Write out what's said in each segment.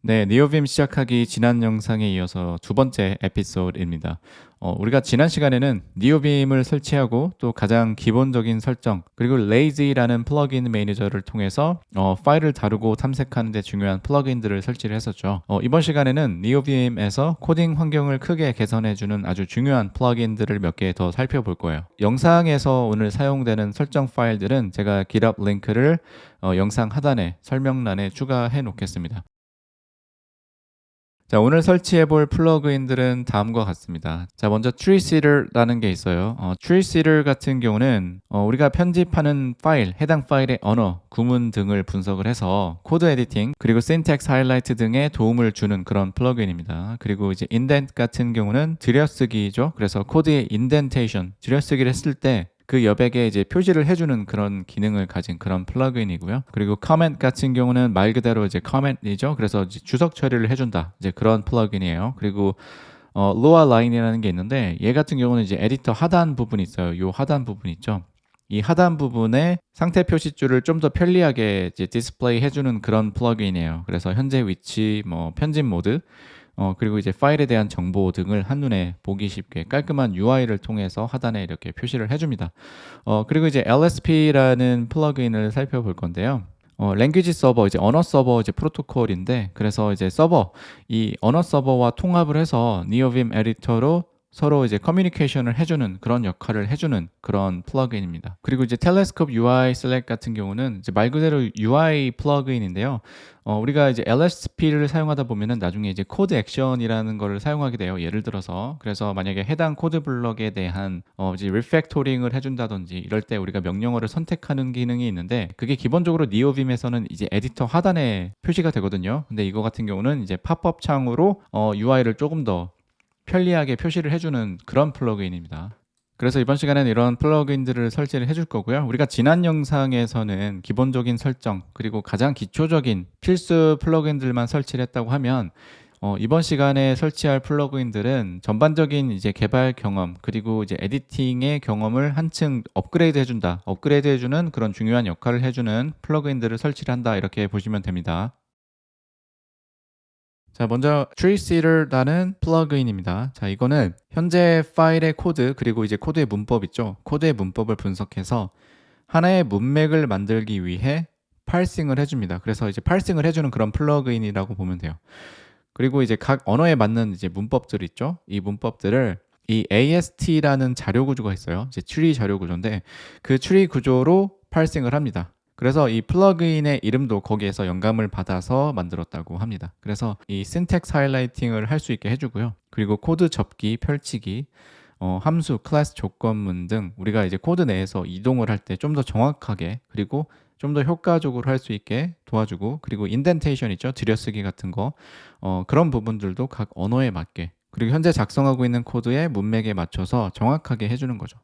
네, 니오빔 시작하기 지난 영상에 이어서 두 번째 에피소드입니다. 우리가 지난 시간에는 니오빔을 설치하고 또 가장 기본적인 설정 그리고 lazy라는 플러그인 매니저를 통해서 파일을 다루고 탐색하는 데 중요한 플러그인들을 설치를 했었죠. 이번 시간에는 니오빔에서 코딩 환경을 크게 개선해주는 아주 중요한 플러그인들을 몇 개 더 살펴볼 거예요. 영상에서 오늘 사용되는 설정 파일들은 제가 GitHub 링크를 영상 하단에 설명란에 추가해 놓겠습니다. 자, 오늘 설치해 볼 플러그인들은 다음과 같습니다. 자, 먼저 treeseeder라는 게 있어요. treeseeder 같은 경우는 우리가 편집하는 파일, 해당 파일의 언어, 구문 등을 분석을 해서 코드 에디팅, 그리고 syntax 하이라이트 등에 도움을 주는 그런 플러그인입니다. 그리고 이제 indent 같은 경우는 들여쓰기죠. 그래서 코드의 indentation, 들여쓰기를 했을 때 그 여백에 이제 표시를 해주는 그런 기능을 가진 그런 플러그인이고요. 그리고 comment 같은 경우는 말 그대로 이제 comment이죠. 그래서 이제 주석 처리를 해준다. 이제 그런 플러그인이에요. 그리고 lower line이라는 게 있는데 얘 같은 경우는 이제 에디터 하단 부분이 있어요. 요 하단 부분 있죠. 이 하단 부분에 상태 표시줄을 좀 더 편리하게 이제 디스플레이 해주는 그런 플러그인이에요. 그래서 현재 위치, 뭐 편집 모드, 그리고 이제 파일에 대한 정보 등을 한눈에 보기 쉽게 깔끔한 UI를 통해서 하단에 이렇게 표시를 해줍니다. 그리고 이제 LSP라는 플러그인을 살펴볼 건데요. 랭귀지 서버, 이제 언어 서버 이제 프로토콜인데, 그래서 이제 서버, 이 언어 서버와 통합을 해서 니오빔 에디터로 서로 이제 커뮤니케이션을 해주는 그런 역할을 해주는 그런 플러그인입니다. 그리고 이제 텔레스콥 UI 셀렉 같은 경우는 이제 말 그대로 UI 플러그인인데요. 우리가 이제 LSP를 사용하다 보면은 나중에 이제 코드 액션이라는 거를 사용하게 돼요. 예를 들어서 그래서 만약에 해당 코드 블럭에 대한 이제 리팩토링을 해준다든지 이럴 때 우리가 명령어를 선택하는 기능이 있는데 그게 기본적으로 니오빔에서는 이제 에디터 하단에 표시가 되거든요. 근데 이거 같은 경우는 이제 팝업 창으로 UI를 조금 더 편리하게 표시를 해주는 그런 플러그인입니다. 그래서 이번 시간에는 이런 플러그인들을 설치를 해줄 거고요. 우리가 지난 영상에서는 기본적인 설정 그리고 가장 기초적인 필수 플러그인들만 설치를 했다고 하면 이번 시간에 설치할 플러그인들은 전반적인 이제 개발 경험 그리고 이제 에디팅의 경험을 한층 업그레이드 해준다. 업그레이드 해주는 그런 중요한 역할을 해주는 플러그인들을 설치를 한다. 이렇게 보시면 됩니다. 자, 먼저 treeseeder라는 플러그인입니다. 자, 이거는 현재 파일의 코드 그리고 이제 코드의 문법 있죠. 코드의 문법을 분석해서 하나의 문맥을 만들기 위해 parsing을 해줍니다. 그래서 이제 parsing을 해주는 그런 플러그인이라고 보면 돼요. 그리고 이제 각 언어에 맞는 이제 문법들 있죠. 이 문법들을 이 AST라는 자료 구조가 있어요. 이제 트리 자료 구조인데 그 트리 구조로 parsing을 합니다. 그래서 이 플러그인의 이름도 거기에서 영감을 받아서 만들었다고 합니다. 그래서 이 syntax 하이라이팅을 할 수 있게 해주고요. 그리고 코드 접기, 펼치기, 함수, 클래스 조건문 등 우리가 이제 코드 내에서 이동을 할 때 좀 더 정확하게 그리고 좀 더 효과적으로 할 수 있게 도와주고 그리고 인덴테이션 있죠? 들여쓰기 같은 거 그런 부분들도 각 언어에 맞게 그리고 현재 작성하고 있는 코드의 문맥에 맞춰서 정확하게 해주는 거죠.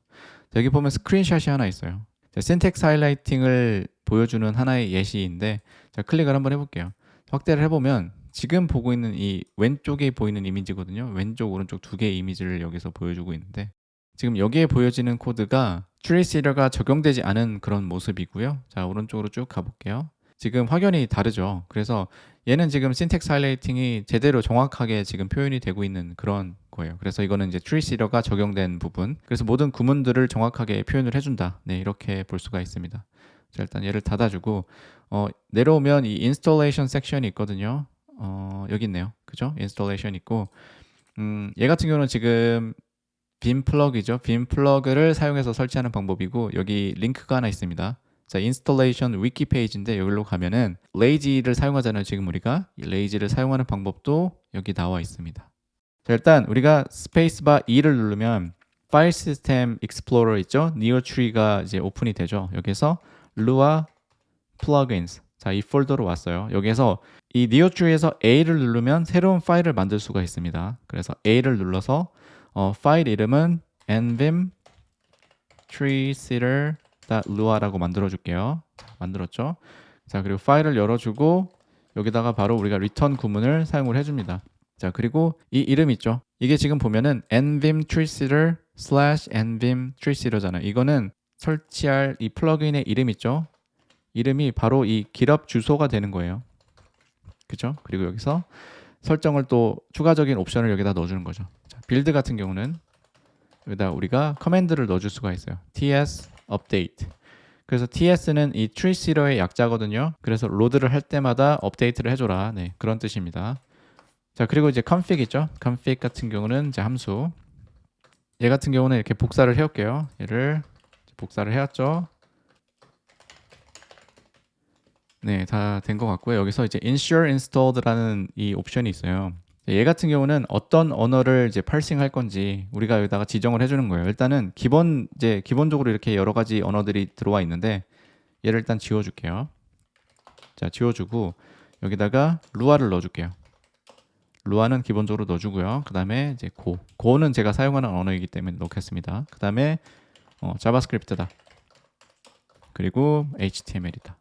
자, 여기 보면 스크린샷이 하나 있어요. 자, syntax 하이라이팅을 보여주는 하나의 예시인데 자, 클릭을 한번 해볼게요. 확대를 해보면 지금 보고 있는 이 왼쪽에 보이는 이미지거든요. 왼쪽 오른쪽 두 개의 이미지를 여기서 보여주고 있는데 지금 여기에 보여지는 코드가 트리시더가 적용되지 않은 그런 모습이고요. 자, 오른쪽으로 쭉 가볼게요. 지금 확연히 다르죠. 그래서 얘는 지금 syntax 하이라이팅이 제대로 정확하게 지금 표현이 되고 있는 그런 거예요. 그래서 이거는 이제 트리시더가 적용된 부분. 그래서 모든 구문들을 정확하게 표현을 해준다. 네, 이렇게 볼 수가 있습니다. 자, 일단 얘를 닫아주고 내려오면 이 installation 섹션이 있거든요. 여기 있네요. 그죠? installation 있고 얘 같은 경우는 지금 빔 플러그이죠. 빔 플러그를 사용해서 설치하는 방법이고 여기 링크가 하나 있습니다. 자, 인스톨레이션 위키 페이지인데 여기로 가면은 레이지를 사용하잖아요. 지금 우리가 이 레이지를 사용하는 방법도 여기 나와 있습니다. 자, 일단 우리가 스페이스바 2를 누르면 파일 시스템 익스플로러 있죠. 니오트리가 이제 오픈이 되죠. 여기서 Lua plugins 자, 이 폴더로 왔어요. 여기에서 이 니오트리에서 A를 누르면 새로운 파일을 만들 수가 있습니다. 그래서 A를 눌러서 파일 이름은 nvim treeseeder.lua라고 만들어 줄게요. 만들었죠? 자, 그리고 파일을 열어주고 여기다가 바로 우리가 return 구문을 사용을 해줍니다. 자, 그리고 이 이름 있죠? 이게 지금 보면은 nvim treeseeder /nvim treeseeder잖아요. 이거는 설치할 이 플러그인의 이름 있죠? 이름이 바로 이 GitHub 주소가 되는 거예요. 그죠? 그리고 여기서 설정을 또 추가적인 옵션을 여기다 넣어주는 거죠. 자, 빌드 같은 경우는 여기다 우리가 커맨드를 넣어줄 수가 있어요. ts update. 그래서 ts는 이 tree seeder의 약자거든요. 그래서 로드를 할 때마다 업데이트를 해줘라. 네, 그런 뜻입니다. 자, 그리고 이제 config 있죠? config 같은 경우는 이제 함수. 얘 같은 경우는 이렇게 복사를 해올게요. 얘를 복사를 해왔죠. 네, 다 된 것 같고요. 여기서 이제 ensure installed라는 이 옵션이 있어요. 얘 같은 경우는 어떤 언어를 이제 파싱 할 건지 우리가 여기다가 지정을 해주는 거예요. 일단은 기본적으로 이렇게 여러 가지 언어들이 들어와 있는데 얘를 일단 지워줄게요. 자, 지워주고 여기다가 루아를 넣어줄게요. 루아는 기본적으로 넣어주고요. 그 다음에 이제 고는 제가 사용하는 언어이기 때문에 넣겠습니다. 그 다음에 자바스크립트다. 그리고 HTML이다.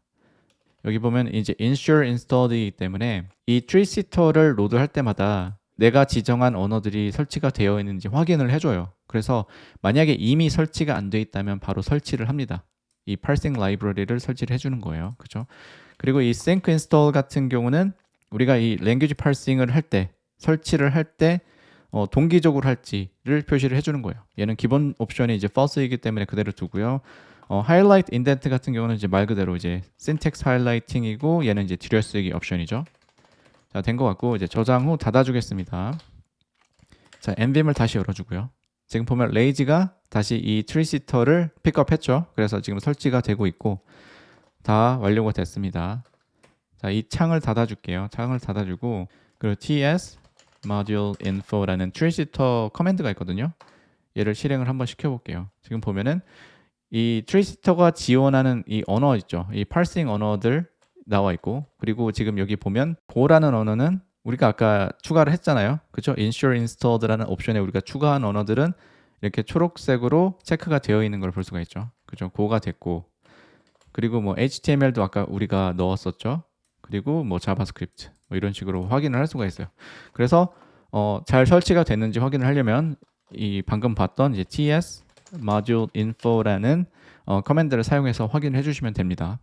여기 보면 이제 ensure installed이기 때문에 이 트리시터를 로드할 때마다 내가 지정한 언어들이 설치가 되어 있는지 확인을 해줘요. 그래서 만약에 이미 설치가 안 돼 있다면 바로 설치를 합니다. 이 parsing 라이브러리를 설치를 해주는 거예요. 그죠? 그리고 이 sync install 같은 경우는 우리가 이 language parsing을 할 때, 설치를 할 때 동기적으로 할지를 표시를 해주는 거예요. 얘는 기본 옵션이 이제 false이기 때문에 그대로 두고요. highlight indent 같은 경우는 이제 말 그대로 이제 syntax highlighting이고 얘는 이제 뒤려쓰기 옵션이죠. 자, 된 것 같고 이제 저장 후 닫아주겠습니다. 자, nvim을 다시 열어주고요. 지금 보면 레이지가 다시 이 트리시터를 픽업했죠. 그래서 지금 설치가 되고 있고 다 완료가 됐습니다. 자, 이 창을 닫아줄게요. 창을 닫아주고 그리고 ts module info라는 트리시터 커맨드가 있거든요. 얘를 실행을 한번 시켜볼게요. 지금 보면은 이 트리시터가 지원하는 이 언어 있죠. 이 parsing 언어들 나와 있고 그리고 지금 여기 보면 고라는 언어는 우리가 아까 추가를 했잖아요. 그렇죠? ensure installed라는 옵션에 우리가 추가한 언어들은 이렇게 초록색으로 체크가 되어 있는 걸 볼 수가 있죠. 그죠? 고가 됐고 그리고 뭐 HTML도 아까 우리가 넣었었죠. 그리고 뭐 자바스크립트 뭐 이런 식으로 확인을 할 수가 있어요. 그래서 잘 설치가 됐는지 확인을 하려면 이 방금 봤던 이제 ts module info라는 커맨드를 사용해서 확인을 해주시면 됩니다.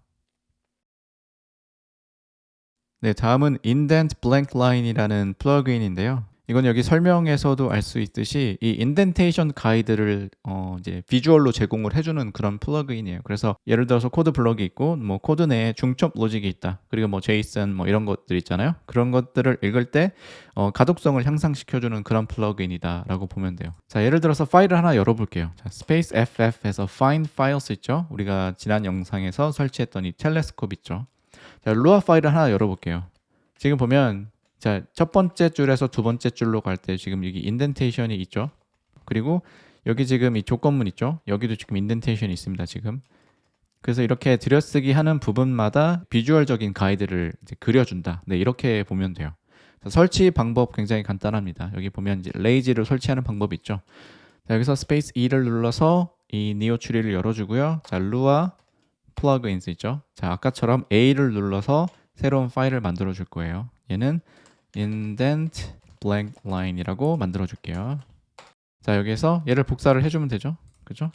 네, 다음은 indent blank line이라는 플러그인인데요. 이건 여기 설명에서도 알 수 있듯이 이 인덴테이션 가이드를 이제 비주얼로 제공을 해주는 그런 플러그인이에요. 그래서 예를 들어서 코드 블럭이 있고 뭐 코드 내에 중첩 로직이 있다. 그리고 뭐 JSON 뭐 이런 것들 있잖아요. 그런 것들을 읽을 때 가독성을 향상시켜주는 그런 플러그인이다라고 보면 돼요. 자, 예를 들어서 파일을 하나 열어볼게요. 자, space ff에서 find files 있죠. 우리가 지난 영상에서 설치했던 이 텔레스콥 있죠. 자, 루아 파일을 하나 열어볼게요. 지금 보면 자, 첫 번째 줄에서 두 번째 줄로 갈 때 지금 여기 인덴테이션이 있죠. 그리고 여기 지금 이 조건문 있죠. 여기도 지금 인덴테이션이 있습니다. 지금. 그래서 이렇게 들여쓰기 하는 부분마다 비주얼적인 가이드를 이제 그려준다. 네, 이렇게 보면 돼요. 설치 방법 굉장히 간단합니다. 여기 보면 이제 레이지를 설치하는 방법이 있죠. 자, 여기서 스페이스 E를 눌러서 이 니오 추리를 열어주고요. 자, 루아 플러그인스 있죠. 자, 아까처럼 A를 눌러서 새로운 파일을 만들어 줄 거예요. 얘는 indent blank line이라고 만들어 줄게요. 자, 여기에서 얘를 복사를 해주면 되죠. 그죠?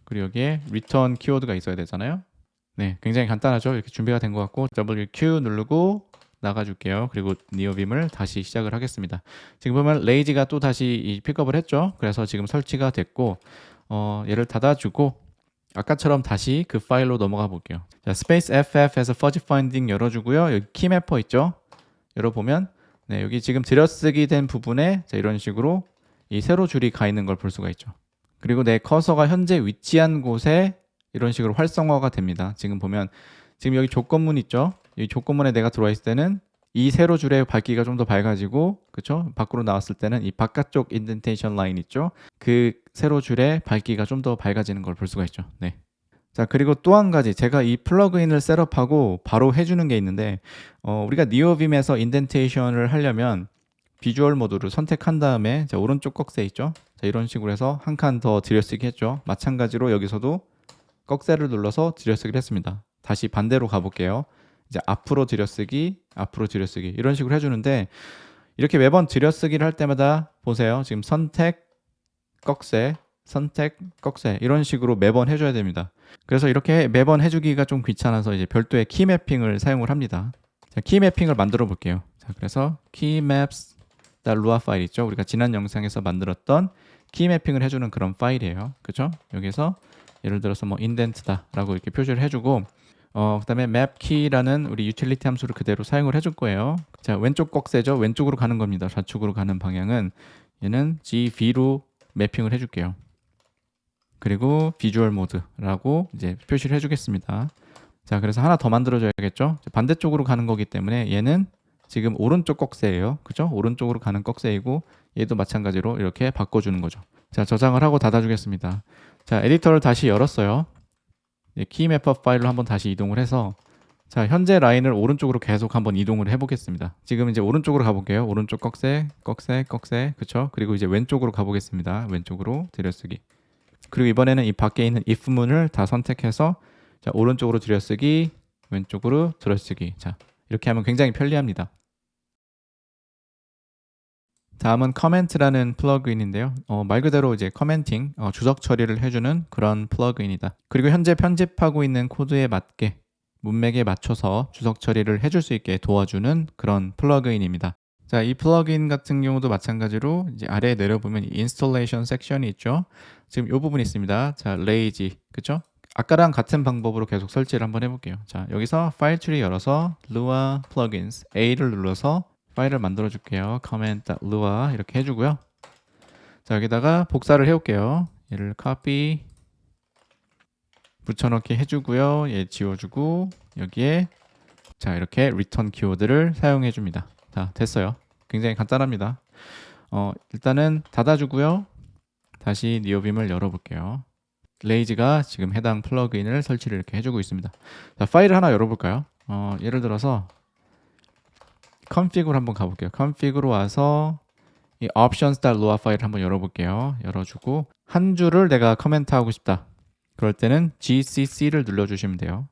그리고 여기에 return 키워드가 있어야 되잖아요. 네, 굉장히 간단하죠. 이렇게 준비가 된 것 같고 WQ 누르고 나가줄게요. 그리고 니오빔을 다시 시작을 하겠습니다. 지금 보면 레이지가 또 다시 픽업을 했죠. 그래서 지금 설치가 됐고 얘를 닫아주고 아까처럼 다시 그 파일로 넘어가 볼게요. 자, space ff에서 fuzzy finding 열어주고요. 여기 키매퍼 있죠. 열어보면 네, 여기 지금 들여쓰기 된 부분에 자, 이런 식으로 이 세로 줄이 가 있는 걸 볼 수가 있죠. 그리고 내 커서가 현재 위치한 곳에 이런 식으로 활성화가 됩니다. 지금 보면 지금 여기 조건문 있죠. 이 조건문에 내가 들어와 있을 때는 이 세로 줄의 밝기가 좀 더 밝아지고 그쵸? 밖으로 나왔을 때는 이 바깥쪽 인덴테이션 라인 있죠. 그 세로 줄의 밝기가 좀 더 밝아지는 걸 볼 수가 있죠. 네. 자, 그리고 또 한 가지 제가 이 플러그인을 셋업하고 바로 해주는 게 있는데 우리가 니오빔에서 인덴테이션을 하려면 비주얼 모드를 선택한 다음에 자, 오른쪽 꺽쇠 있죠. 자, 이런 식으로 해서 한 칸 더 들여쓰기 했죠. 마찬가지로 여기서도 꺽쇠를 눌러서 들여쓰기를 했습니다. 다시 반대로 가볼게요. 이제 앞으로 들여쓰기 이런 식으로 해주는데 이렇게 매번 들여쓰기를 할 때마다 보세요. 지금 선택 꺽쇠 이런 식으로 매번 해줘야 됩니다. 그래서 이렇게 매번 해주기가 좀 귀찮아서 이제 별도의 키 매핑을 사용을 합니다. 자, 키 매핑을 만들어 볼게요. 자, 그래서 keymaps.lua 파일 있죠? 우리가 지난 영상에서 만들었던 키 매핑을 해주는 그런 파일이에요. 그죠? 여기서 예를 들어서 뭐 indent다라고 이렇게 표시를 해주고 그다음에 mapKey라는 우리 유틸리티 함수를 그대로 사용을 해줄 거예요. 자, 왼쪽 꺽쇠죠. 왼쪽으로 가는 겁니다. 좌측으로 가는 방향은 얘는 GV로 매핑을 해줄게요. 그리고 비주얼 모드라고 이제 표시를 해주겠습니다. 자, 그래서 하나 더 만들어줘야겠죠. 반대쪽으로 가는 거기 때문에 얘는 지금 오른쪽 꺽쇠예요. 그죠? 오른쪽으로 가는 꺽쇠이고 얘도 마찬가지로 이렇게 바꿔주는 거죠. 자, 저장을 하고 닫아주겠습니다. 자, 에디터를 다시 열었어요. 키맵업 파일로 한번 다시 이동을 해서 자, 현재 라인을 오른쪽으로 계속 한번 이동을 해보겠습니다. 지금 이제 오른쪽으로 가볼게요. 오른쪽 꺽쇠, 꺽쇠, 꺽쇠, 그쵸? 그리고 이제 왼쪽으로 가보겠습니다. 왼쪽으로 들여쓰기. 그리고 이번에는 이 밖에 있는 if문을 다 선택해서 자, 오른쪽으로 들여쓰기, 왼쪽으로 들여쓰기. 자, 이렇게 하면 굉장히 편리합니다. 다음은 커멘트라는 플러그인인데요. 말 그대로 이제 커멘팅, 주석 처리를 해주는 그런 플러그인이다. 그리고 현재 편집하고 있는 코드에 맞게 문맥에 맞춰서 주석 처리를 해줄 수 있게 도와주는 그런 플러그인입니다. 자, 이 플러그인 같은 경우도 마찬가지로 이제 아래에 내려보면 인스톨레이션 섹션이 있죠. 지금 이 부분이 있습니다. 자, 레이지, 그쵸? 아까랑 같은 방법으로 계속 설치를 한번 해볼게요. 자, 여기서 파일 트리 열어서 Lua plugins A를 눌러서 파일을 만들어 줄게요. comment.lua 이렇게 해주고요. 자, 여기다가 복사를 해올게요. 얘를 copy 붙여넣기 해주고요. 얘 지워주고 여기에 자, 이렇게 return 키워드를 사용해 줍니다. 자, 됐어요. 굉장히 간단합니다. 일단은 닫아주고요. 다시 니오빔을 열어볼게요. 레이지가 지금 해당 플러그인을 설치를 이렇게 해주고 있습니다. 자, 파일을 하나 열어볼까요? 예를 들어서 config으로 한번 가볼게요. config으로 와서 이 options.lua 파일을 한번 열어볼게요. 열어주고 한 줄을 내가 커멘트하고 싶다. 그럴 때는 GCC를 눌러주시면 돼요.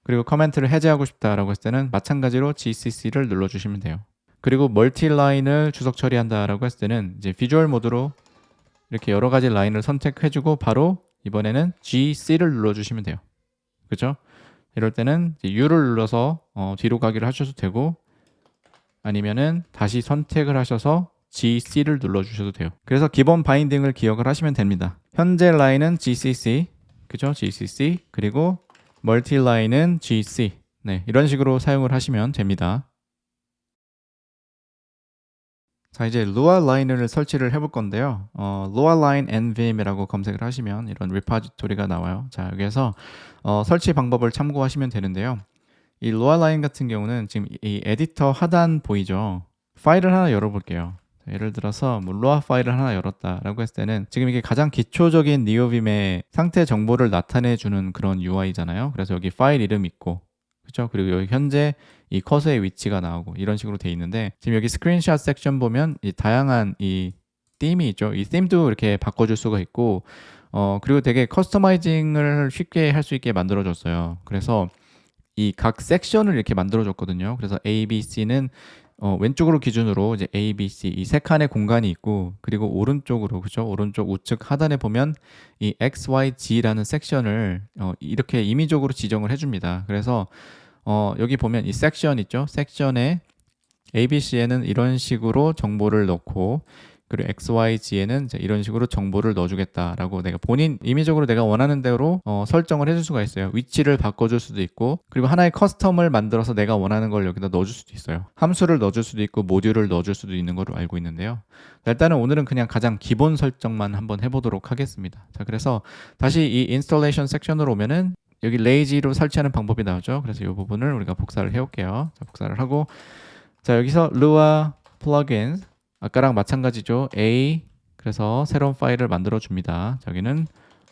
그리고 커멘트를 해제하고 싶다라고 했을 때는 마찬가지로 GCC를 눌러주시면 돼요. 그리고 멀티 라인을 주석 처리한다라고 했을 때는 이제 비주얼 모드로 이렇게 여러 가지 라인을 선택해주고 바로 이번에는 GC를 눌러주시면 돼요. 그렇죠? 이럴 때는 U를 눌러서 뒤로 가기를 하셔도 되고 아니면은 다시 선택을 하셔서 GC를 눌러주셔도 돼요. 그래서 기본 바인딩을 기억을 하시면 됩니다. 현재 라인은 GCC, 그죠? GCC 그리고 멀티 라인은 GC. 네, 이런 식으로 사용을 하시면 됩니다. 자, 이제 Lua 라인을 설치를 해볼 건데요. Lua line nvm이라고 검색을 하시면 이런 리포지토리가 나와요. 자, 여기에서 설치 방법을 참고하시면 되는데요. 이 Lua line 같은 경우는 지금 이 에디터 하단 보이죠? 파일을 하나 열어볼게요. 자, 예를 들어서 뭐 Lua 파일을 하나 열었다라고 했을 때는 지금 이게 가장 기초적인 니오빔의 상태 정보를 나타내주는 그런 UI잖아요. 그래서 여기 파일 이름 있고, 그렇죠? 그리고 여기 현재 이 커서의 위치가 나오고 이런 식으로 돼 있는데 지금 여기 스크린샷 섹션 보면 이 다양한 이 ธี임이 있죠. 이 ธี임도 이렇게 바꿔줄 수가 있고 그리고 되게 커스터마이징을 쉽게 할 수 있게 만들어줬어요. 그래서 이 각 섹션을 이렇게 만들어줬거든요. 그래서 A, B, C는 왼쪽으로 기준으로 이제 A, B, C 이 세 칸의 공간이 있고 그리고 오른쪽으로 그죠? 오른쪽 우측 하단에 보면 이 X, Y, G라는 섹션을 이렇게 임의적으로 지정을 해줍니다. 그래서 여기 보면 이 섹션 있죠? 섹션에 A, B, C에는 이런 식으로 정보를 넣고 그리고 X, Y, G에는 이제 이런 식으로 정보를 넣어주겠다라고 내가 본인 임의적으로 내가 원하는 대로 설정을 해줄 수가 있어요. 위치를 바꿔줄 수도 있고 그리고 하나의 커스텀을 만들어서 내가 원하는 걸 여기다 넣어줄 수도 있어요. 함수를 넣어줄 수도 있고 모듈을 넣어줄 수도 있는 걸로 알고 있는데요. 자, 일단은 오늘은 그냥 가장 기본 설정만 한번 해보도록 하겠습니다. 자, 그래서 다시 이 인스톨레이션 섹션으로 오면은 여기 레이지로 설치하는 방법이 나오죠. 그래서 이 부분을 우리가 복사를 해올게요. 자, 복사를 하고 자, 여기서 Lua plugins 아까랑 마찬가지죠. A 그래서 새로운 파일을 만들어 줍니다. 여기는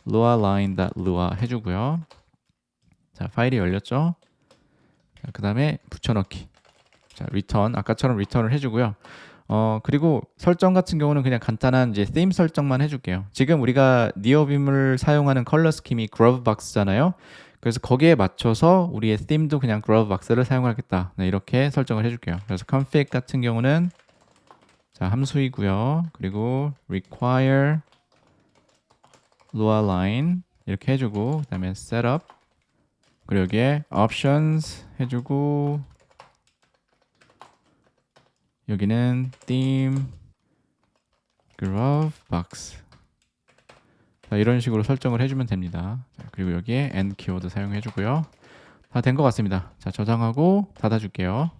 lualine.lua 해주고요. 자, 파일이 열렸죠. 그 다음에 붙여넣기. 자, return 아까처럼 return을 해주고요. 그리고 설정 같은 경우는 그냥 간단한 이제 theme 설정만 해줄게요. 지금 우리가 니오빔을 사용하는 컬러 스킴이 그로브박스잖아요. 그래서 거기에 맞춰서 우리의 theme도 그냥 그로브박스를 사용하겠다. 네, 이렇게 설정을 해줄게요. 그래서 config 같은 경우는 자, 함수이고요. 그리고 require Lua line 이렇게 해주고 그 다음에 setup 그리고 여기에 options 해주고 여기는 theme glovebox. 자, 이런 식으로 설정을 해주면 됩니다. 자, 그리고 여기에 and 키워드 사용해주고요. 다 된 것 같습니다. 자, 저장하고 닫아줄게요.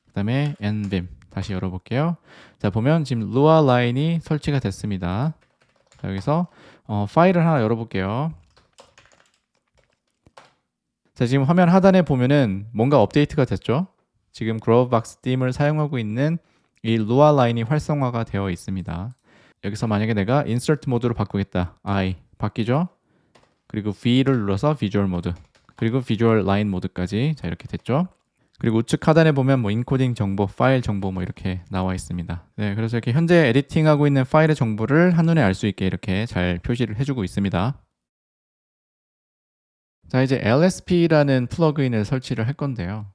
그 다음에 nvim 다시 열어볼게요. 자, 보면 지금 lua 라인이 설치가 됐습니다. 자, 여기서 파일을 하나 열어볼게요. 자, 지금 화면 하단에 보면은 뭔가 업데이트가 됐죠? 지금 그로브박스 빔을 사용하고 있는 이 lua 라인이 활성화가 되어 있습니다. 여기서 만약에 내가 insert 모드로 바꾸겠다. I 바뀌죠? 그리고 V를 눌러서 비주얼 모드, 그리고 비주얼 라인 모드까지. 자, 이렇게 됐죠? 그리고 우측 하단에 보면 뭐 인코딩 정보, 파일 정보 뭐 이렇게 나와 있습니다. 네, 그래서 이렇게 현재 에디팅하고 있는 파일의 정보를 한눈에 알 수 있게 이렇게 잘 표시를 해주고 있습니다. 자, 이제 LSP라는 플러그인을 설치를 할 건데요.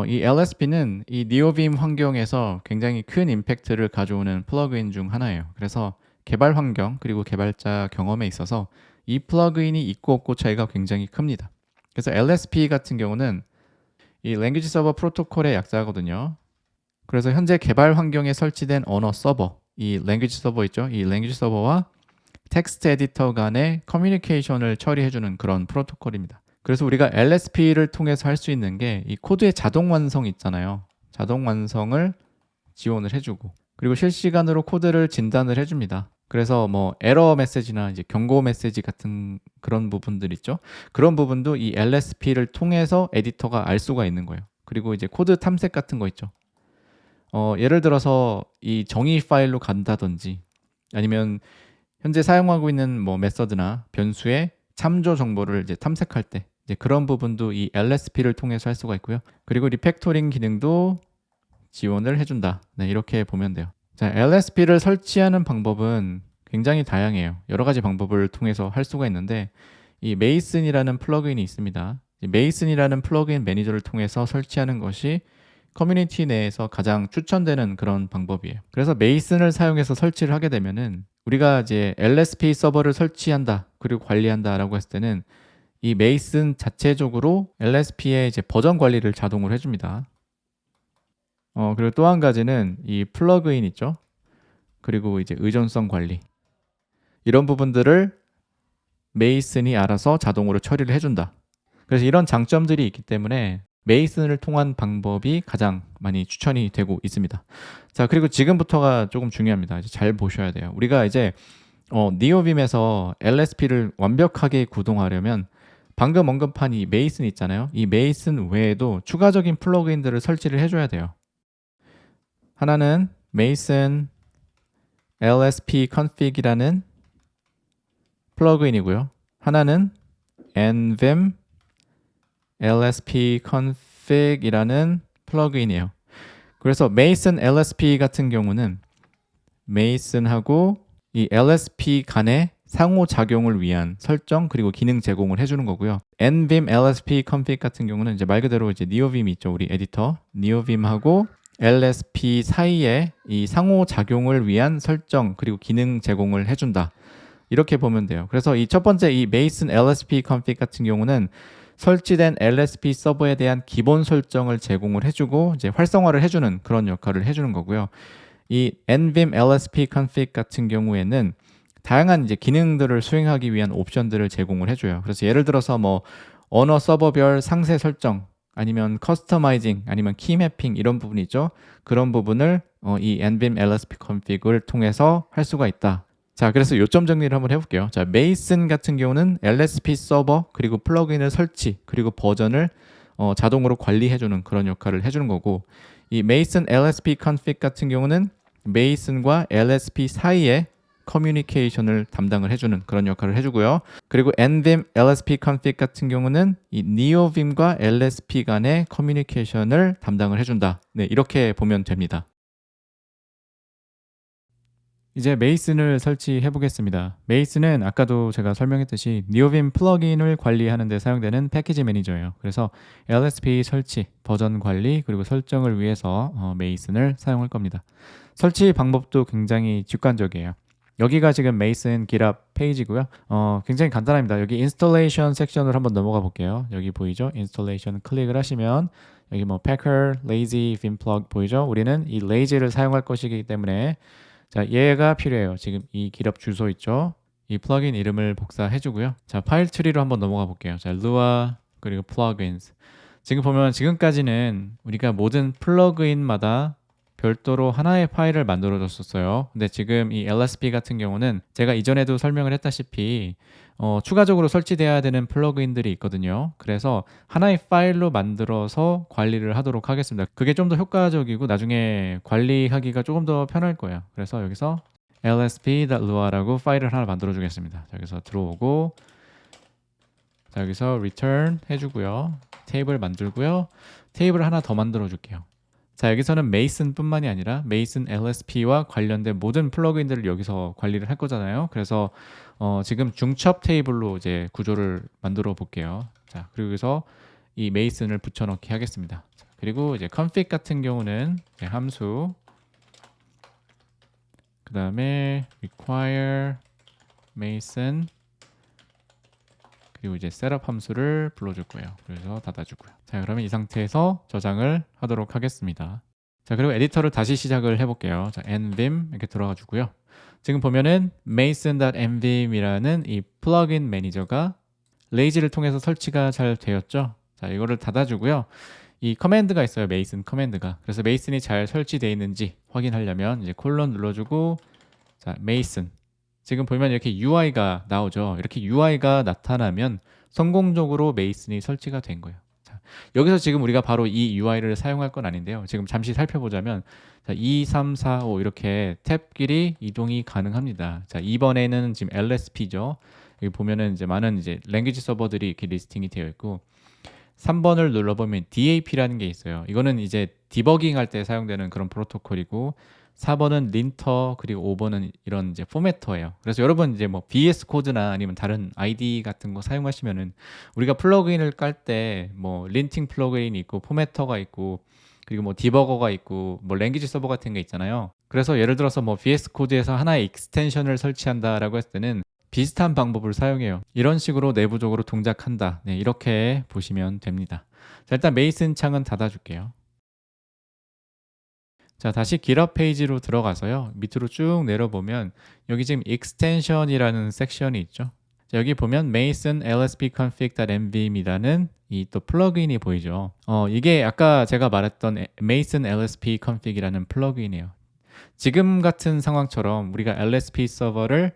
이 LSP는 이 NeoVim 환경에서 굉장히 큰 임팩트를 가져오는 플러그인 중 하나예요. 그래서 개발 환경 그리고 개발자 경험에 있어서 이 플러그인이 있고 없고 차이가 굉장히 큽니다. 그래서 LSP 같은 경우는 이 Language Server Protocol의 약자거든요. 그래서 현재 개발 환경에 설치된 언어 서버, 이 Language Server 있죠? 이 Language Server와 텍스트 에디터 간의 커뮤니케이션을 처리해주는 그런 프로토콜입니다. 그래서 우리가 LSP를 통해서 할 수 있는 게 이 코드의 자동 완성 있잖아요. 자동 완성을 지원을 해주고, 그리고 실시간으로 코드를 진단을 해줍니다. 그래서 뭐 에러 메시지나 이제 경고 메시지 같은 그런 부분들 있죠. 그런 부분도 이 LSP를 통해서 에디터가 알 수가 있는 거예요. 그리고 이제 코드 탐색 같은 거 있죠. 예를 들어서 이 정의 파일로 간다든지, 아니면 현재 사용하고 있는 뭐 메서드나 변수의 참조 정보를 이제 탐색할 때 이제 그런 부분도 이 LSP를 통해서 할 수가 있고요. 그리고 리팩토링 기능도 지원을 해준다. 네, 이렇게 보면 돼요. 자, LSP를 설치하는 방법은 굉장히 다양해요. 여러 가지 방법을 통해서 할 수가 있는데 이 메이슨이라는 플러그인이 있습니다. 이 메이슨이라는 플러그인 매니저를 통해서 설치하는 것이 커뮤니티 내에서 가장 추천되는 그런 방법이에요. 그래서 메이슨을 사용해서 설치를 하게 되면은 우리가 이제 LSP 서버를 설치한다 그리고 관리한다라고 했을 때는 이 메이슨 자체적으로 LSP의 이제 버전 관리를 자동으로 해줍니다. 그리고 또 한 가지는 이 플러그인 있죠. 그리고 이제 의존성 관리, 이런 부분들을 메이슨이 알아서 자동으로 처리를 해준다. 그래서 이런 장점들이 있기 때문에 메이슨을 통한 방법이 가장 많이 추천이 되고 있습니다. 자, 그리고 지금부터가 조금 중요합니다. 이제 잘 보셔야 돼요. 우리가 이제 니오빔에서 LSP를 완벽하게 구동하려면 방금 언급한 이 메이슨 있잖아요. 이 메이슨 외에도 추가적인 플러그인들을 설치를 해줘야 돼요. 하나는 메이슨 LSP config이라는 플러그인이고요. 하나는 nvim LSP config이라는 플러그인이에요. 그래서 메이슨 LSP 같은 경우는 메이슨하고 이 LSP 간의 상호작용을 위한 설정 그리고 기능 제공을 해주는 거고요. nvim LSP config 같은 경우는 이제 말 그대로 이제 NeoVim 있죠, 우리 에디터. NeoVim하고 LSP 사이에 이 상호작용을 위한 설정 그리고 기능 제공을 해준다. 이렇게 보면 돼요. 그래서 이 첫 번째 이 메이슨 LSP config 같은 경우는 설치된 LSP 서버에 대한 기본 설정을 제공을 해주고 이제 활성화를 해주는 그런 역할을 해주는 거고요. 이 nvim LSP config 같은 경우에는 다양한 이제 기능들을 수행하기 위한 옵션들을 제공을 해줘요. 그래서 예를 들어서 뭐 언어 서버별 상세 설정, 아니면 커스터마이징, 아니면 키 매핑 이런 부분이 있죠. 그런 부분을 이 nvim LSP config을 통해서 할 수가 있다. 자, 그래서 요점 정리를 한번 해볼게요. 자, 메이슨 같은 경우는 LSP 서버 그리고 플러그인을 설치 그리고 버전을 자동으로 관리해주는 그런 역할을 해주는 거고, 이 메이슨 LSP config 같은 경우는 메이슨과 LSP 사이에 커뮤니케이션을 담당을 해주는 그런 역할을 해주고요. 그리고 nvim LSP config 같은 경우는 이 NeoVim과 LSP 간의 커뮤니케이션을 담당을 해준다. 네, 이렇게 보면 됩니다. 이제 메이슨을 설치해 보겠습니다. 메이슨은 아까도 제가 설명했듯이 NeoVim 플러그인을 관리하는 데 사용되는 패키지 매니저예요. 그래서 LSP 설치, 버전 관리, 그리고 설정을 위해서 메이슨을 사용할 겁니다. 설치 방법도 굉장히 직관적이에요. 여기가 지금 메이슨 GitHub 페이지고요. 굉장히 간단합니다. 여기 인스톨레이션 섹션을 한번 넘어가 볼게요. 여기 보이죠? 인스톨레이션 클릭을 하시면 여기 뭐 packer, lazy, vim plug 보이죠? 우리는 이 lazy를 사용할 것이기 때문에 자, 얘가 필요해요. 지금 이 기럽 주소 있죠? 이 플러그인 이름을 복사해 주고요. 자, 파일 트리로 한번 넘어가 볼게요. 자, Lua 그리고 plugins. 지금 보면 지금까지는 우리가 모든 플러그인마다 별도로 하나의 파일을 만들어 줬었어요. 근데 지금 이 LSP 같은 경우는 제가 이전에도 설명을 했다시피 추가적으로 설치돼야 되는 플러그인들이 있거든요. 그래서 하나의 파일로 만들어서 관리를 하도록 하겠습니다. 그게 좀 더 효과적이고 나중에 관리하기가 조금 더 편할 거예요. 그래서 여기서 lsp.lua라고 파일을 하나 만들어 주겠습니다. 자, 여기서 들어오고 자, 여기서 return 해주고요. 테이블 만들고요. 테이블 하나 더 만들어 줄게요. 자, 여기서는 메이슨 뿐만이 아니라 메이슨 LSP와 관련된 모든 플러그인들을 여기서 관리를 할 거잖아요. 그래서 지금 중첩 테이블로 이제 구조를 만들어 볼게요. 자, 그리고 여기서 이 메이슨을 붙여넣기 하겠습니다. 자, 그리고 이제 config 같은 경우는 함수 그 다음에 require mason 그리고 이제 셋업 함수를 불러줄 거예요. 그래서 닫아주고요. 자, 그러면 이 상태에서 저장을 하도록 하겠습니다. 자, 그리고 에디터를 다시 시작을 해볼게요. 자, nvim 이렇게 들어가 주고요. 지금 보면은 mason.nvim이라는 이 플러그인 매니저가 lazy를 통해서 설치가 잘 되었죠. 자, 이거를 닫아주고요. 이 커맨드가 있어요. mason 커맨드가. 그래서 mason이 잘 설치되어 있는지 확인하려면 이제 콜론 눌러주고 자, mason 지금 보면 이렇게 UI가 나오죠. 이렇게 UI가 나타나면 성공적으로 메이슨이 설치가 된 거예요. 자, 여기서 지금 우리가 바로 이 UI를 사용할 건 아닌데요. 지금 잠시 살펴보자면 자, 2, 3, 4, 5 이렇게 탭끼리 이동이 가능합니다. 자, 2번에는 지금 LSP죠. 여기 보면은 이제 많은 이제 랭귀지 서버들이 이렇게 리스팅이 되어 있고 3번을 눌러보면 DAP라는 게 있어요. 이거는 이제 디버깅 할 때 사용되는 그런 프로토콜이고 4번은 린터 그리고 5번은 이런 이제 포매터예요. 그래서 여러분 이제 뭐 VS 코드나 아니면 다른 ID 같은 거 사용하시면은 우리가 플러그인을 깔 때 뭐 린팅 플러그인이 있고 포매터가 있고 그리고 뭐 디버거가 있고 뭐 랭귀지 서버 같은 게 있잖아요. 그래서 예를 들어서 뭐 VS 코드에서 하나의 익스텐션을 설치한다라고 했을 때는 비슷한 방법을 사용해요. 이런 식으로 내부적으로 동작한다. 네, 이렇게 보시면 됩니다. 자, 일단 메이슨 창은 닫아줄게요. 자, 다시 GitHub 페이지로 들어가서요. 밑으로 쭉 내려보면 여기 지금 extension이라는 섹션이 있죠. 자, 여기 보면 mason lspconfig.nvim이라는 이 또 플러그인이 보이죠. 이게 아까 제가 말했던 mason lsp config이라는 플러그인이에요. 지금 같은 상황처럼 우리가 LSP 서버를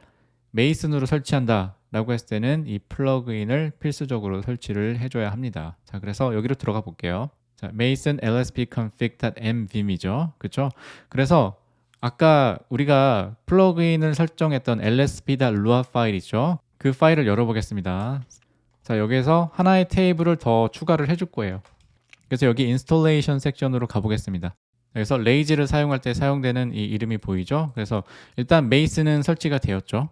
메이슨으로 설치한다 라고 했을 때는 이 플러그인을 필수적으로 설치를 해줘야 합니다. 자, 그래서 여기로 들어가 볼게요. 자, mason lspconfig.nvim이죠. 그렇죠? 그래서 아까 우리가 플러그인을 설정했던 lsp.lua 파일이죠. 그 파일을 열어보겠습니다. 자, 여기에서 하나의 테이블을 더 추가를 해줄 거예요. 그래서 여기 인스톨레이션 섹션으로 가보겠습니다. 그래서 lazy를 사용할 때 사용되는 이 이름이 보이죠? 그래서 일단 mason은 설치가 되었죠.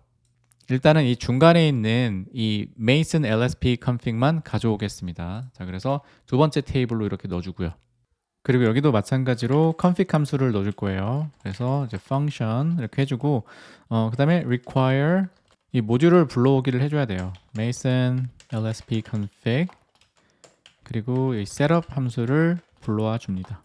일단은 이 중간에 있는 이 mason lsp config만 가져오겠습니다. 자, 그래서 두 번째 테이블로 이렇게 넣어주고요. 그리고 여기도 마찬가지로 config 함수를 넣어줄 거예요. 그래서 이제 function 이렇게 해주고 그 다음에 require 이 모듈을 불러오기를 해줘야 돼요. mason lsp config 그리고 이 setup 함수를 불러와 줍니다.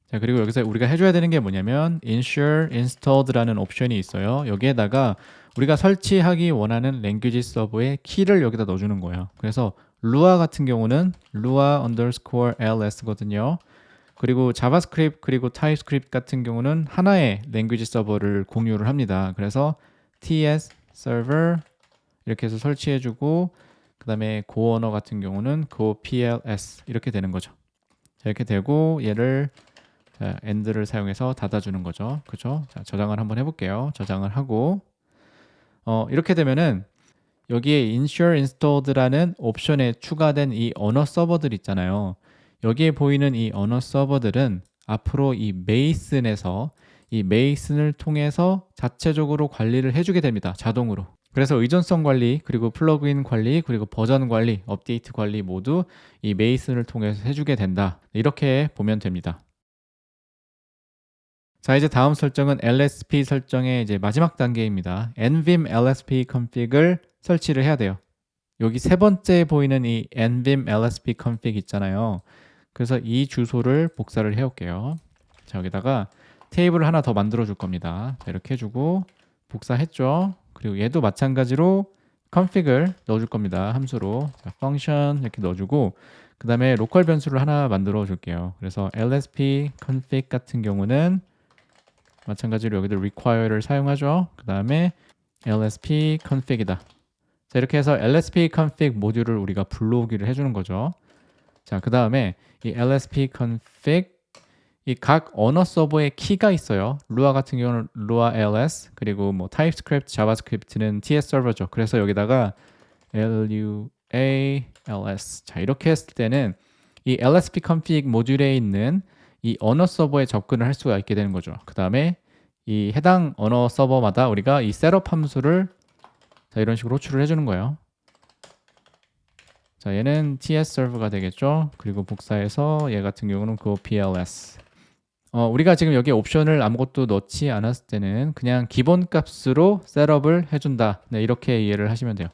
자, 그리고 여기서 우리가 해줘야 되는 게 뭐냐면 ensure installed라는 옵션이 있어요. 여기에다가 우리가 설치하기 원하는 랭귀지 서버의 키를 여기다 넣어주는 거예요. 그래서 Lua 같은 경우는 Lua underscore ls거든요. 그리고 자바스크립트 그리고 타입스크립트 같은 경우는 하나의 랭귀지 서버를 공유를 합니다. 그래서 ts server 이렇게 해서 설치해주고 그 다음에 고 언어 같은 경우는 go pls 이렇게 되는 거죠. 자, 이렇게 되고 얘를 자, end를 사용해서 닫아주는 거죠. 그죠? 자, 저장을 한번 해볼게요. 저장을 하고 이렇게 되면은 여기에 ensure installed라는 옵션에 추가된 이 언어 서버들 있잖아요. 여기에 보이는 이 언어 서버들은 앞으로 이 메이슨에서 이 메이슨을 통해서 자체적으로 관리를 해주게 됩니다. 자동으로. 그래서 의존성 관리, 그리고 플러그인 관리, 그리고 버전 관리, 업데이트 관리 모두 이 메이슨을 통해서 해주게 된다. 이렇게 보면 됩니다. 자, 이제 다음 설정은 LSP 설정의 이제 마지막 단계입니다. nvim lsp config을 설치를 해야 돼요. 여기 세 번째 보이는 이 nvim lsp config 있잖아요. 그래서 이 주소를 복사를 해올게요. 자, 여기다가 테이블을 하나 더 만들어 줄 겁니다. 자, 이렇게 해주고 복사했죠. 그리고 얘도 마찬가지로 config을 넣어줄 겁니다. 함수로. 자, function 이렇게 넣어주고 그 다음에 로컬 변수를 하나 만들어 줄게요. 그래서 lsp config 같은 경우는 마찬가지로 여기도 require를 사용하죠. 그 다음에 lsp config이다. 자, 이렇게 해서 lsp config 모듈을 우리가 불러오기를 해주는 거죠. 자, 그 다음에 이 lsp config 이 각 언어 서버에 키가 있어요. 루아 같은 경우는 루아 ls 그리고 뭐 TypeScript, JavaScript는 TS 서버죠. 그래서 여기다가 lua ls 자, 이렇게 했을 때는 이 lsp config 모듈에 있는 이 언어 서버에 접근을 할 수가 있게 되는 거죠. 그 다음에 이 해당 언어 서버마다 우리가 이 셋업 함수를 자, 이런 식으로 호출을 해주는 거예요. 자, 얘는 TS 서버가 되겠죠. 그리고 복사해서 얘 같은 경우는 PLS. 우리가 지금 여기 옵션을 아무것도 넣지 않았을 때는 그냥 기본 값으로 셋업을 해준다. 네, 이렇게 이해를 하시면 돼요.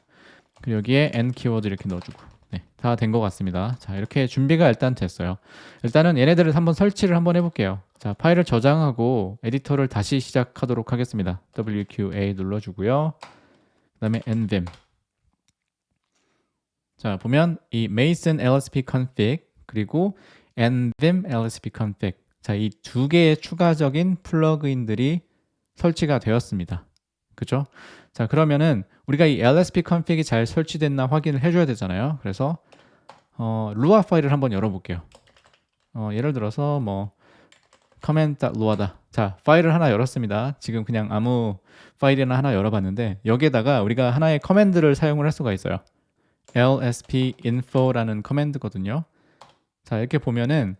그리고 여기에 n 키워드 이렇게 넣어주고. 네, 다 된 것 같습니다. 자, 이렇게 준비가 일단 됐어요. 일단은 얘네들을 한번 설치를 한번 해볼게요. 자, 파일을 저장하고 에디터를 다시 시작하도록 하겠습니다. WQA 눌러주고요. 그 다음에 nvim. 자, 보면 이 Mason LSP config 그리고 nvim LSP config 자, 이 두 개의 추가적인 플러그인들이 설치가 되었습니다. 그죠? 자, 그러면은 우리가 이 LSP config이 잘 설치됐나 확인을 해줘야 되잖아요. 그래서 루아 파일을 한번 열어볼게요. 예를 들어서 뭐 command.lua다. 자, 파일을 하나 열었습니다. 지금 그냥 아무 파일이나 하나 열어봤는데 여기에다가 우리가 하나의 커맨드를 사용을 할 수가 있어요. lsp info라는 커맨드거든요. 자, 이렇게 보면은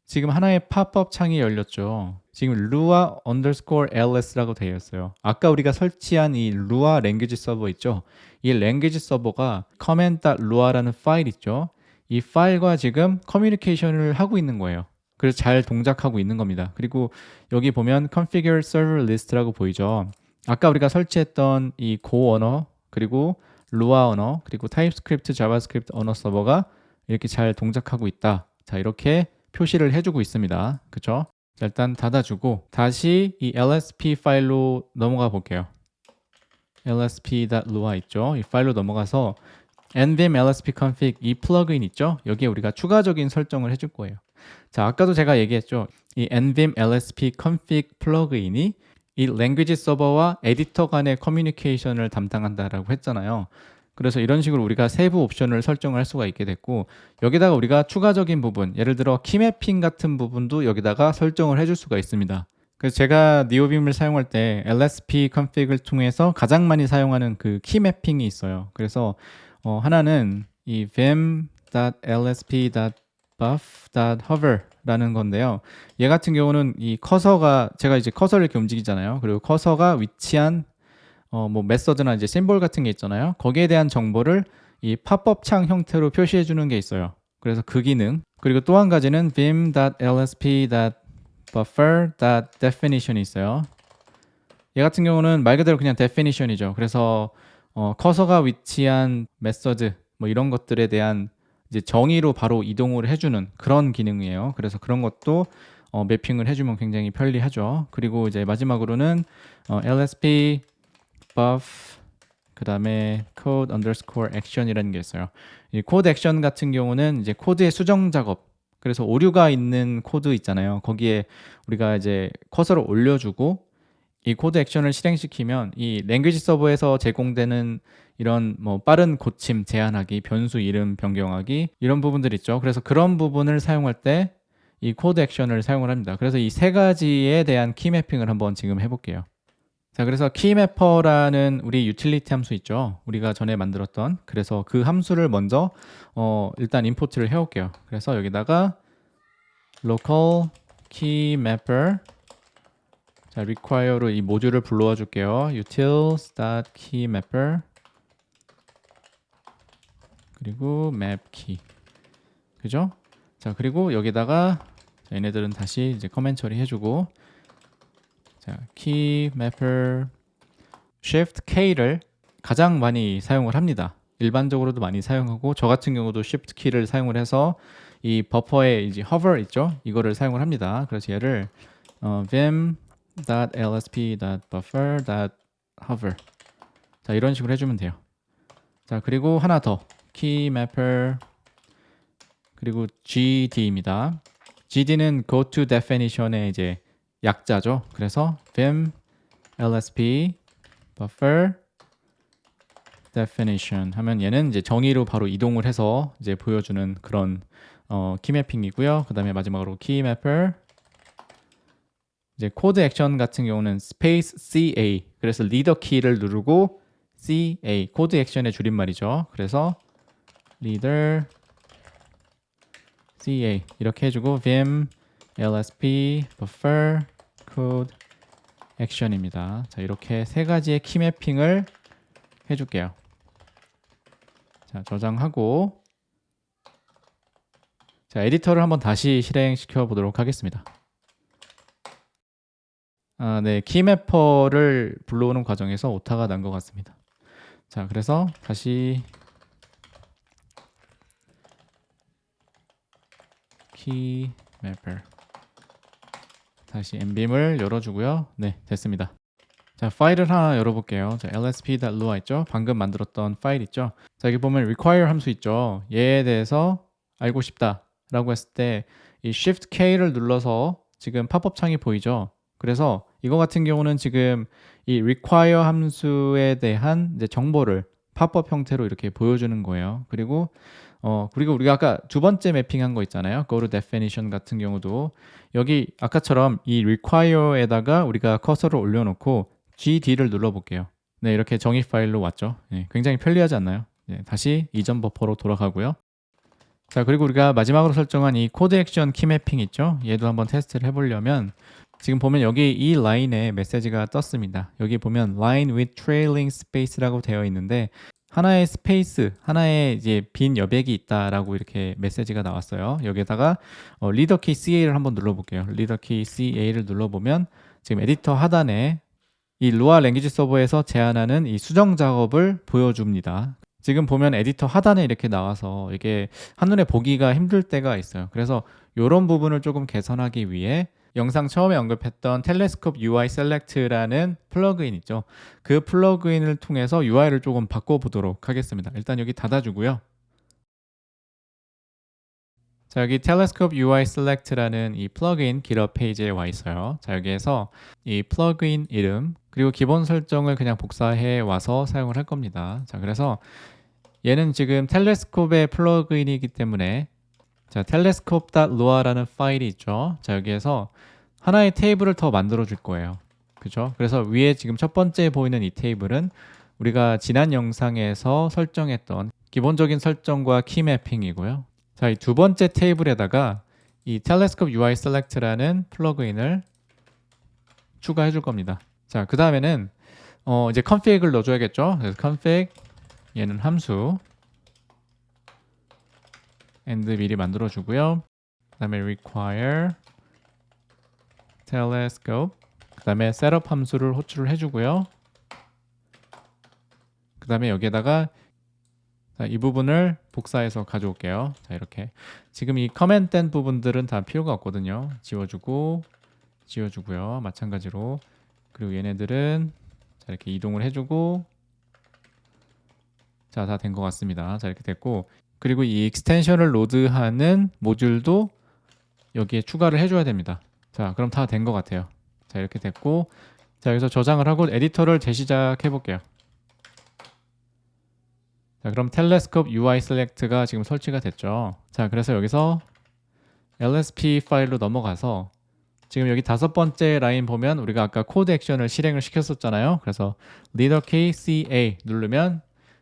지금 하나의 팝업 창이 열렸죠. 지금 lua underscore ls라고 되어 있어요. 아까 우리가 설치한 이 lua 랭귀지 서버 있죠. 이 랭귀지 서버가 command.lua라는 파일 있죠. 이 파일과 지금 커뮤니케이션을 하고 있는 거예요. 그래서 잘 동작하고 있는 겁니다. 그리고 여기 보면 configure server list라고 보이죠. 아까 우리가 설치했던 이 Go 언어 그리고 lua 언어 그리고 TypeScript, JavaScript 언어 서버가 이렇게 잘 동작하고 있다. 자, 이렇게 표시를 해주고 있습니다. 그쵸? 자, 일단 닫아주고 다시 이 lsp 파일로 넘어가 볼게요. lsp.lua 있죠? 이 파일로 넘어가서 nvim lsp config 이 플러그인 있죠? 여기에 우리가 추가적인 설정을 해줄 거예요. 자, 아까도 제가 얘기했죠? 이 nvim lsp config 플러그인이 이 랭귀지 서버와 에디터 간의 커뮤니케이션을 담당한다라고 했잖아요. 그래서 이런 식으로 우리가 세부 옵션을 설정을 할 수가 있게 됐고 여기다가 우리가 추가적인 부분 예를 들어 키매핑 같은 부분도 여기다가 설정을 해줄 수가 있습니다. 그래서 제가 니오빔을 사용할 때 lsp config을 통해서 가장 많이 사용하는 그 키매핑이 있어요. 그래서 하나는 이 vim.lsp.buff.hover 라는 건데요. 얘 같은 경우는 이 커서가 제가 이제 커서를 이렇게 움직이잖아요. 그리고 커서가 위치한 뭐 메서드나 이제 심볼 같은 게 있잖아요. 거기에 대한 정보를 이 팝업 창 형태로 표시해 주는 게 있어요. 그래서 그 기능. 그리고 또 한 가지는 vim.lsp.buffer.definition이 있어요. 얘 같은 경우는 말 그대로 그냥 definition이죠. 그래서 커서가 위치한 메서드 뭐 이런 것들에 대한 이제 정의로 바로 이동을 해주는 그런 기능이에요. 그래서 그런 것도 매핑을 해주면 굉장히 편리하죠. 그리고 이제 마지막으로는 lsp buff 그 다음에 code underscore action이라는 게 있어요. 이 code action 같은 경우는 이제 코드의 수정 작업. 그래서 오류가 있는 코드 있잖아요. 거기에 우리가 이제 커서를 올려주고 이 코드 액션을 실행시키면 이 랭귀지 서버에서 제공되는 이런 뭐 빠른 고침 제한하기, 변수 이름 변경하기 이런 부분들 있죠. 그래서 그런 부분을 사용할 때 이 코드 액션을 사용을 합니다. 그래서 이 세 가지에 대한 키 매핑을 한번 지금 해볼게요. 자, 그래서 키매퍼라는 우리 유틸리티 함수 있죠. 우리가 전에 만들었던. 그래서 그 함수를 먼저 일단 임포트를 해올게요. 그래서 여기다가 local keymapper 자, require로 이 모듈을 불러와 줄게요. utils.keymapper 그리고 mapkey 그죠? 자, 그리고 여기다가 얘네들은 다시 이제 커맨드 처리해주고 자, keymapper shift K를 가장 많이 사용을 합니다. 일반적으로도 많이 사용하고 저 같은 경우도 Shift 키를 사용을 해서 이 버퍼에 이제 hover 있죠? 이거를 사용을 합니다. 그래서 얘를 vim.lsp.buffer.hover 자, 이런 식으로 해주면 돼요. 자, 그리고 하나 더 keymapper 그리고 gd입니다. gd는 goToDefinition의 이제 약자죠. 그래서 vim lsp buffer definition 하면 얘는 이제 정의로 바로 이동을 해서 이제 보여주는 그런 키매핑이고요. 그 다음에 마지막으로 keymapper 이제 코드 액션 같은 경우는 space CA 그래서 리더 키를 누르고 CA 코드 액션의 줄임말이죠. 그래서 리더 CA 이렇게 해주고 vim lsp buffer code action입니다. 자, 이렇게 세 가지의 키 매핑을 해줄게요. 자, 저장하고 자, 에디터를 한번 다시 실행시켜 보도록 하겠습니다. 네, 키매퍼를 불러오는 과정에서 오타가 난 것 같습니다. 자, 그래서 다시 키매퍼 다시 nbim을 열어주고요. 네, 됐습니다. 자, 파일을 하나 열어볼게요. 자, lsp.lua 있죠? 방금 만들었던 파일 있죠? 자, 여기 보면 require 함수 있죠? 얘에 대해서 알고 싶다 라고 했을 때 이 shift K를 눌러서 지금 팝업 창이 보이죠? 그래서 이거 같은 경우는 지금 이 require 함수에 대한 이제 정보를 팝업 형태로 이렇게 보여주는 거예요. 그리고 우리가 아까 두 번째 매핑한 거 있잖아요. goToDefinition 같은 경우도 여기 아까처럼 이 require에다가 우리가 커서를 올려놓고 GD를 눌러볼게요. 네, 이렇게 정의 파일로 왔죠. 네, 굉장히 편리하지 않나요? 네, 다시 이전 버퍼로 돌아가고요. 자, 그리고 우리가 마지막으로 설정한 이 코드 액션 키 매핑 있죠? 얘도 한번 테스트를 해보려면 지금 보면 여기 이 라인에 메시지가 떴습니다. 여기 보면 line with trailing space라고 되어 있는데 하나의 스페이스, 하나의 이제 빈 여백이 있다라고 이렇게 메시지가 나왔어요. 여기에다가 리더 키 CA를 한번 눌러볼게요. 리더 키 CA를 눌러보면 지금 에디터 하단에 이 루아 랭귀지 서버에서 제안하는 이 수정 작업을 보여줍니다. 지금 보면 에디터 하단에 이렇게 나와서 이게 한눈에 보기가 힘들 때가 있어요. 그래서 이런 부분을 조금 개선하기 위해 영상 처음에 언급했던 텔레스콥 UI Select라는 플러그인 있죠. 그 플러그인을 통해서 UI를 조금 바꿔보도록 하겠습니다. 일단 여기 닫아주고요. 자, 여기 텔레스콥 UI Select라는 이 플러그인 GitHub 페이지에 와 있어요. 자, 여기에서 이 플러그인 이름 그리고 기본 설정을 그냥 복사해 와서 사용을 할 겁니다. 자, 그래서 얘는 지금 텔레스콥의 플러그인이기 때문에 자, telescope.lua라는 파일이 있죠. 자, 여기에서 하나의 테이블을 더 만들어 줄 거예요. 그죠? 그래서 위에 지금 첫 번째 보이는 이 테이블은 우리가 지난 영상에서 설정했던 기본적인 설정과 키 매핑이고요. 자, 이 두 번째 테이블에다가 이 telescope UI select라는 플러그인을 추가해 줄 겁니다. 자, 그 다음에는 이제 config을 넣어줘야겠죠. 그래서 config 얘는 함수 and 미리 만들어 주고요. 그 다음에 require telescope 그 다음에 setup 함수를 호출을 해주고요. 그 다음에 여기에다가 자, 이 부분을 복사해서 가져올게요. 자, 이렇게 지금 이 커맨드 된 부분들은 다 필요가 없거든요. 지워주고 지워주고요. 마찬가지로 그리고 얘네들은 자, 이렇게 이동을 해주고 자, 다 된 것 같습니다. 자, 이렇게 됐고 그리고 이 익스텐션을 로드하는 모듈도 여기에 추가를 해줘야 됩니다. 자, 그럼 다 된 것 같아요. 자, 이렇게 됐고 자, 여기서 저장을 하고 에디터를 재시작해 볼게요. 자, 그럼 telescope UI select가 지금 설치가 됐죠. 자, 그래서 여기서 lsp 파일로 넘어가서 지금 여기 다섯 번째 라인 보면 우리가 아까 코드 액션을 실행을 시켰었잖아요. 그래서 leader key CA 누르면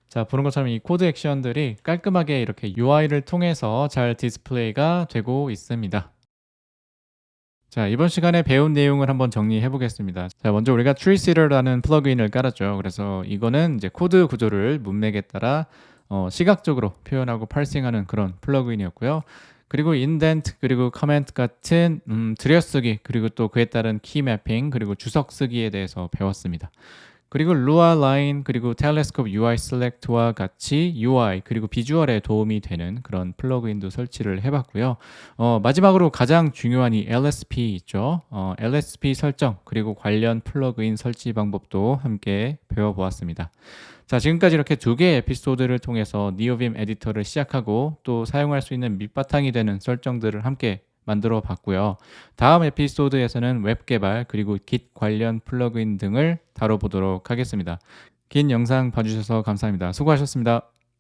자, 보는 것처럼 이 코드 액션들이 깔끔하게 이렇게 UI를 통해서 잘 디스플레이가 되고 있습니다. 자, 이번 시간에 배운 내용을 한번 정리해 보겠습니다. 자, 먼저 우리가 TreeSeeder라는 플러그인을 깔았죠. 그래서 이거는 이제 코드 구조를 문맥에 따라 시각적으로 표현하고 parse하는 그런 플러그인이었고요. 그리고 인덴트 그리고 커멘트 같은 들여쓰기 그리고 또 그에 따른 키 매핑 그리고 주석 쓰기에 대해서 배웠습니다. 그리고 Lua Line 그리고 Telescope UI Select와 같이 UI 그리고 비주얼에 도움이 되는 그런 플러그인도 설치를 해봤고요. 마지막으로 가장 중요한 이 LSP 있죠. LSP 설정 그리고 관련 플러그인 설치 방법도 함께 배워보았습니다. 자, 지금까지 이렇게 두 개의 에피소드를 통해서 니오빔 에디터를 시작하고 또 사용할 수 있는 밑바탕이 되는 설정들을 함께 만들어 봤고요. 다음 에피소드에서는 웹 개발 그리고 Git 관련 플러그인 등을 다뤄보도록 하겠습니다. 긴 영상 봐주셔서 감사합니다. 수고하셨습니다.